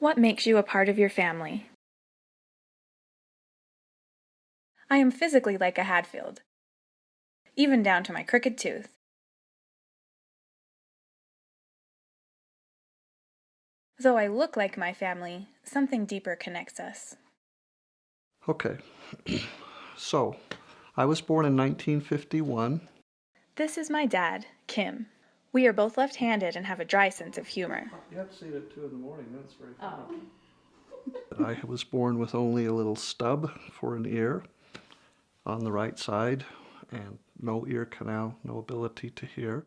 What makes you a part of your family? I am physically like a Hadfield, even down to my crooked tooth. Though I look like my family, something deeper connects us. Okay, so I was born in 1951. This is my dad, Kim. We are both left-handed and have a dry sense of humor. You have to see it at 2 in the morning, that's very funny. I was born with only a little stub for an ear on the right side and no ear canal, no ability to hear.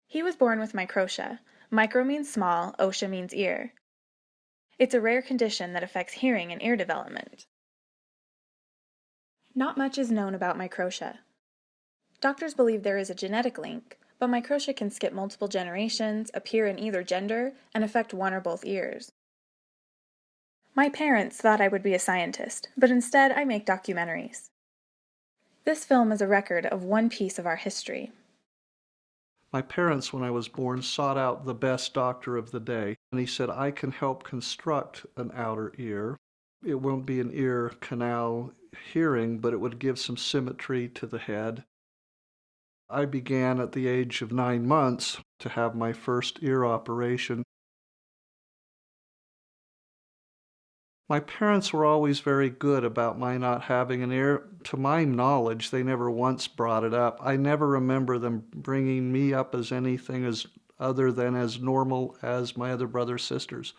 He was born with Microtia. Micro means small, Otia means ear. It's a rare condition that affects hearing and ear development. Not much is known about Microtia. Doctors believe there is a genetic link, but Microtia can skip multiple generations, appear in either gender, and affect one or both ears. My parents thought I would be a scientist, but instead I make documentaries. This film is a record of one piece of our history. My parents, when I was born, sought out the best doctor of the day, and he said, I can help construct an outer ear. It won't be an ear canal hearing, but it would give some symmetry to the head. I began at the age of 9 months to have my first ear operation. My parents were always very good about my not having an ear. To my knowledge, they never once brought it up. I never remember them bringing me up as anything as other than as normal as my other brothers' sisters.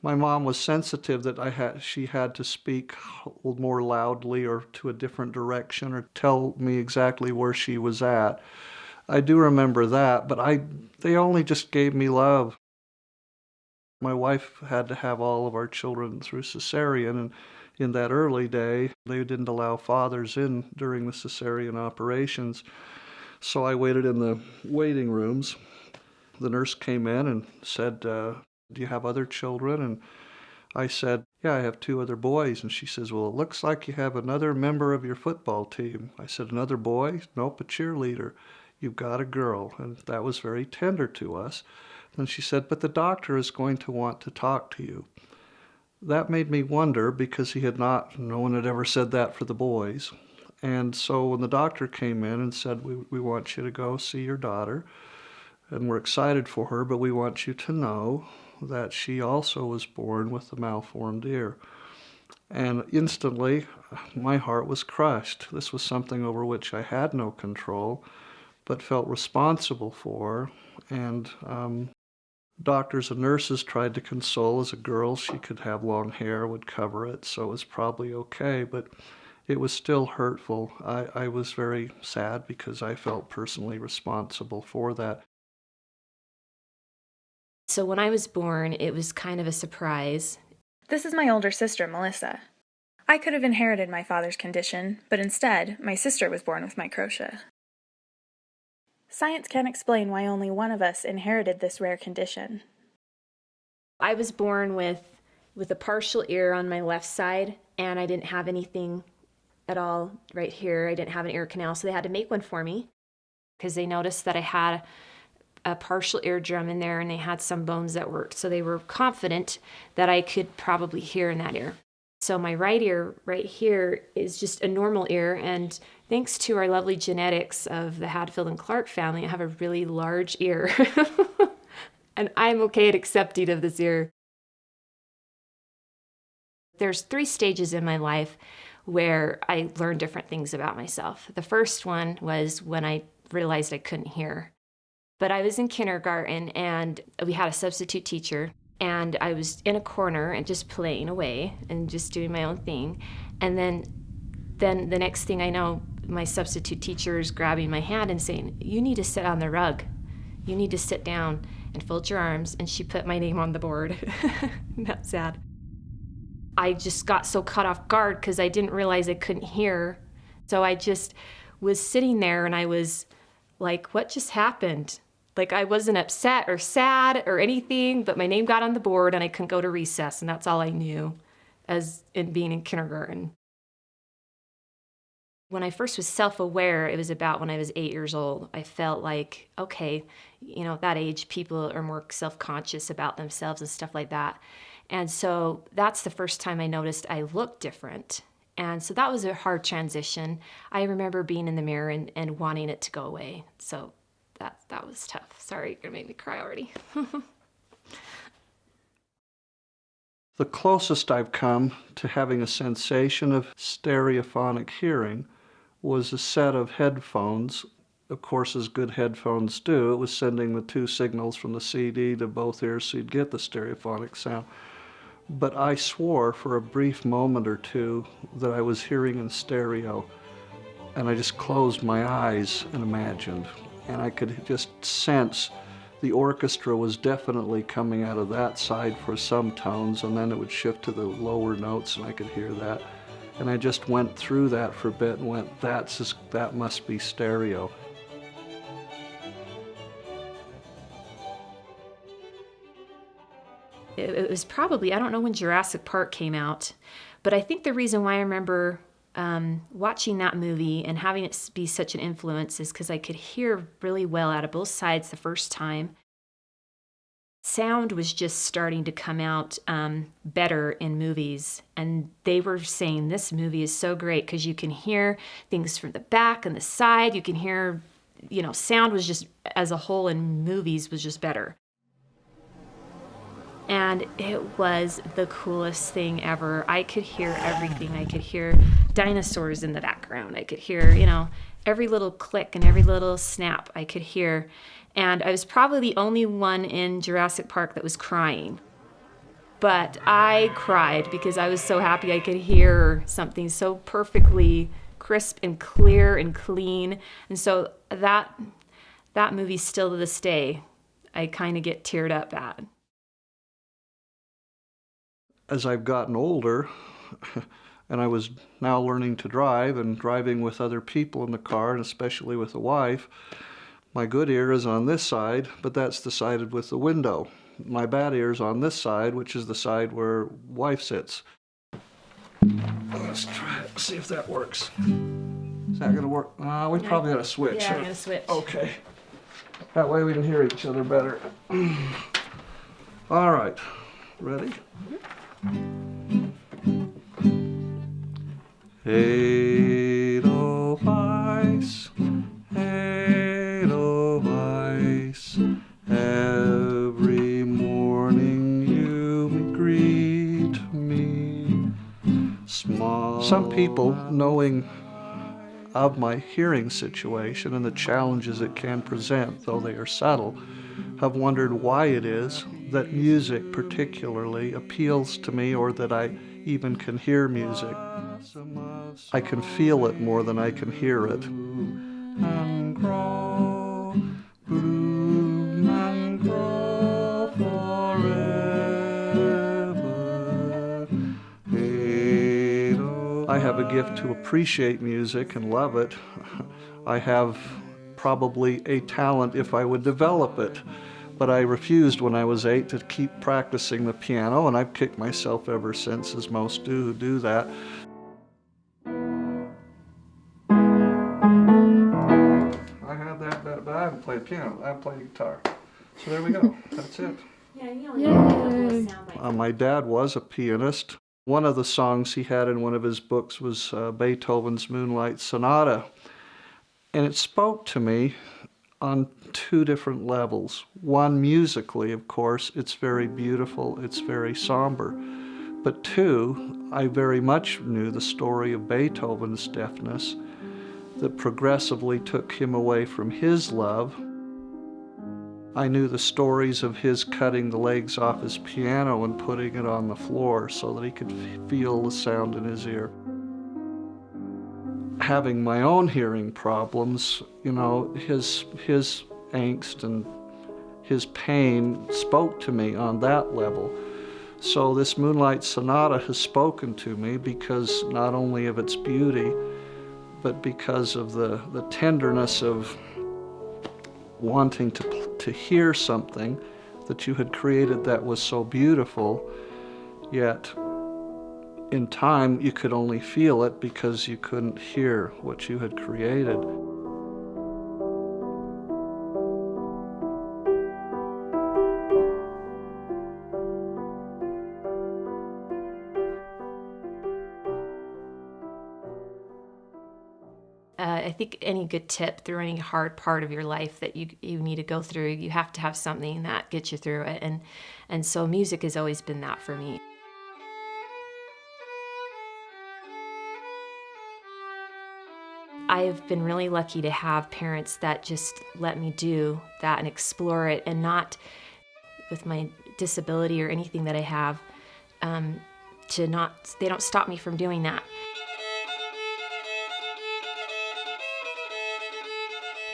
My mom was sensitive that she had to speak more loudly or to a different direction or tell me exactly where she was at. I do remember that, but they only just gave me love. My wife had to have all of our children through cesarean, and in that early day, they didn't allow fathers in during the cesarean operations. So I waited in the waiting rooms. The nurse came in and said, do you have other children? And I said, yeah, I have 2 other boys. And she says, well, it looks like you have another member of your football team. I said, another boy? Nope, a cheerleader. You've got a girl. And that was very tender to us. And she said, but the doctor is going to want to talk to you. That made me wonder because no one had ever said that for the boys. And so when the doctor came in and said, we want you to go see your daughter, and we're excited for her, but we want you to know that she also was born with a malformed ear. And instantly, my heart was crushed. This was something over which I had no control, but felt responsible for. And doctors and nurses tried to console. As a girl, she could have long hair, would cover it, so it was probably okay, but it was still hurtful. I was very sad because I felt personally responsible for that. So when I was born, it was kind of a surprise. This is my older sister, Melissa. I could have inherited my father's condition, but instead, my sister was born with Microtia. Science can't explain why only one of us inherited this rare condition. I was born with a partial ear on my left side, and I didn't have anything at all right here. I didn't have an ear canal, so they had to make one for me because they noticed that I had a partial eardrum in there and they had some bones that worked. So they were confident that I could probably hear in that ear. So my right ear right here is just a normal ear, and thanks to our lovely genetics of the Hadfield and Clark family, I have a really large ear. And I'm okay at accepting of this ear. There's 3 stages in my life where I learned different things about myself. The first one was when I realized I couldn't hear. But I was in kindergarten and we had a substitute teacher, and I was in a corner and just playing away and just doing my own thing. And then the next thing I know, my substitute teacher is grabbing my hand and saying, you need to sit on the rug. You need to sit down and fold your arms. And she put my name on the board. That's sad. I just got so caught off guard because I didn't realize I couldn't hear. So I just was sitting there and I was like, what just happened? Like, I wasn't upset or sad or anything, but my name got on the board and I couldn't go to recess, and that's all I knew as in being in kindergarten. When I first was self-aware, it was about when I was 8 years old. I felt like, okay, at that age, people are more self-conscious about themselves and stuff like that. And so that's the first time I noticed I looked different. And so that was a hard transition. I remember being in the mirror and wanting it to go away. So that was tough. Sorry, you're gonna make me cry already. The closest I've come to having a sensation of stereophonic hearing was a set of headphones, of course, as good headphones do. It was sending the two signals from the CD to both ears so you'd get the stereophonic sound. But I swore for a brief moment or two that I was hearing in stereo, and I just closed my eyes and imagined, and I could just sense the orchestra was definitely coming out of that side for some tones, and then it would shift to the lower notes and I could hear that. And I just went through that for a bit and went, that must be stereo. It was probably, I don't know when Jurassic Park came out, but I think the reason why I remember watching that movie and having it be such an influence is because I could hear really well out of both sides the first time. Sound was just starting to come out better in movies, and they were saying this movie is so great because you can hear things from the back and the side. You can hear, sound was just, as a whole in movies, was just better. And it was the coolest thing ever. I could hear everything. I could hear dinosaurs in the background. I could hear, every little click and every little snap I could hear. And I was probably the only one in Jurassic Park that was crying. But I cried because I was so happy I could hear something so perfectly crisp and clear and clean. And so that movie, still to this day, I kind of get teared up at. As I've gotten older, and I was now learning to drive and driving with other people in the car, and especially with a wife, my good ear is on this side, but that's the side with the window. My bad ear is on this side, which is the side where wife sits. Let's try it, see if that works. Is that gonna work? We probably got to switch. Yeah, I'm gonna switch. Okay. That way we can hear each other better. All right, ready? Edelweiss, Edelweiss, every morning you greet me. Small. Some people, knowing of my hearing situation and the challenges it can present, though they are subtle, have wondered why it is that music particularly appeals to me, or that I even can hear music. I can feel it more than I can hear it. And grow, bloom and grow forever. I have a gift to appreciate music and love it. I have probably a talent if I would develop it. But I refused when I was 8 to keep practicing the piano, and I've kicked myself ever since, as most do who do that. I had that, but I haven't played piano. I haven't played guitar. So there we go. That's it. My dad was a pianist. One of the songs he had in one of his books was Beethoven's Moonlight Sonata. And it spoke to me on two different levels. One, musically, of course, it's very beautiful, it's very somber. But two, I very much knew the story of Beethoven's deafness that progressively took him away from his love. I knew the stories of his cutting the legs off his piano and putting it on the floor so that he could feel the sound in his ear. Having my own hearing problems, his angst and his pain spoke to me on that level. So this Moonlight Sonata has spoken to me because not only of its beauty, but because of the tenderness of wanting to hear something that you had created that was so beautiful, yet In time, you could only feel it because you couldn't hear what you had created. I think any good tip through any hard part of your life that you need to go through, you have to have something that gets you through it. And so music has always been that for me. I've been really lucky to have parents that just let me do that and explore it, and not with my disability or anything that I have, they don't stop me from doing that.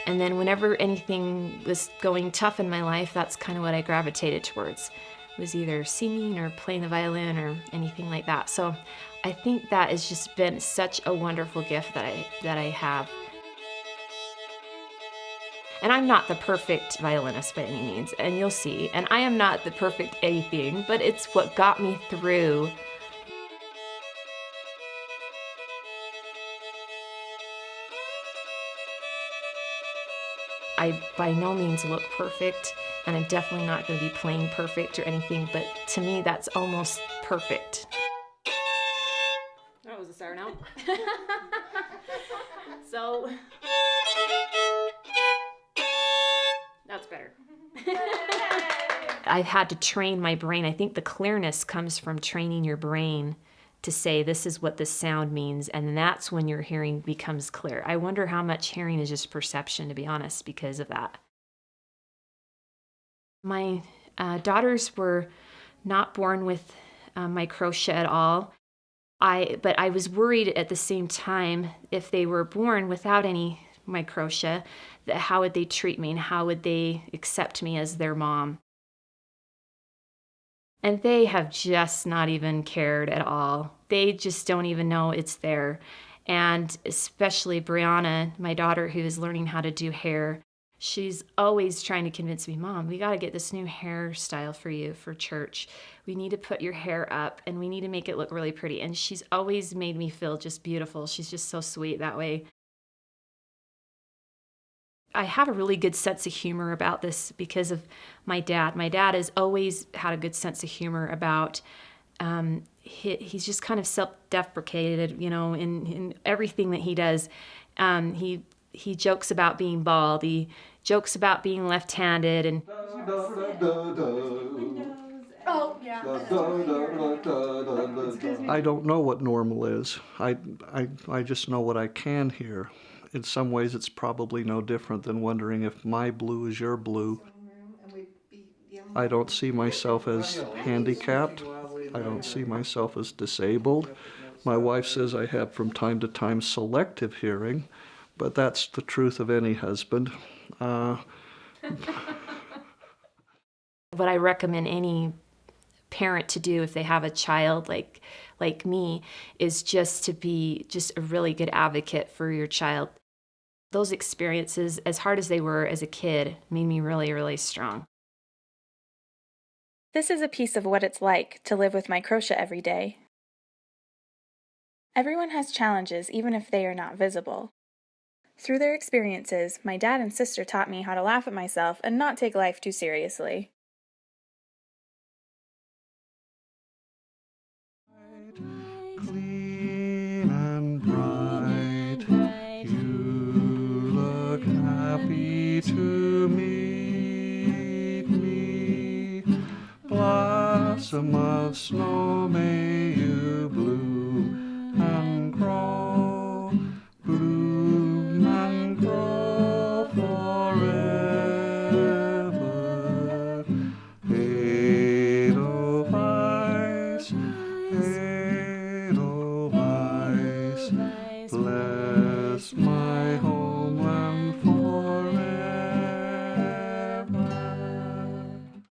And then whenever anything was going tough in my life, that's kind of what I gravitated towards. It was either singing or playing the violin or anything like that. So I think that has just been such a wonderful gift that I have. And I'm not the perfect violinist by any means, and you'll see. And I am not the perfect anything, but it's what got me through. I by no means look perfect, and I'm definitely not going to be playing perfect or anything, but to me that's almost perfect. That was a sour note. So that's better. I've had to train my brain. I think the clearness comes from training your brain to say this is what this sound means, and that's when your hearing becomes clear. I wonder how much hearing is just perception, to be honest, because of that. My daughters were not born with microtia at all, but I was worried at the same time if they were born without any microtia, that how would they treat me and how would they accept me as their mom? And they have just not even cared at all. They just don't even know it's there. And especially Brianna, my daughter, who is learning how to do hair, she's always trying to convince me, Mom, we got to get this new hairstyle for you for church. We need to put your hair up and we need to make it look really pretty. And she's always made me feel just beautiful. She's just so sweet that way. I have a really good sense of humor about this because of my dad. My dad has always had a good sense of humor about, he's just kind of self-deprecated, in everything that he does. He jokes about being bald. He jokes about being left-handed. And Oh, yeah. I don't know what normal is. I just know what I can hear. In some ways, it's probably no different than wondering if my blue is your blue. I don't see myself as handicapped. I don't see myself as disabled. My wife says I have from time to time selective hearing, but that's the truth of any husband. What I recommend any parent to do if they have a child like me is just to be just a really good advocate for your child. Those experiences, as hard as they were as a kid, made me really, really strong. This is a piece of what it's like to live with Microtia every day. Everyone has challenges, even if they are not visible. Through their experiences, my dad and sister taught me how to laugh at myself and not take life too seriously. Clean and bright, you look happy to meet me. Blossom of snow, may you bloom and grow, bloom and grow forever. Edelweiss, Edelweiss, bless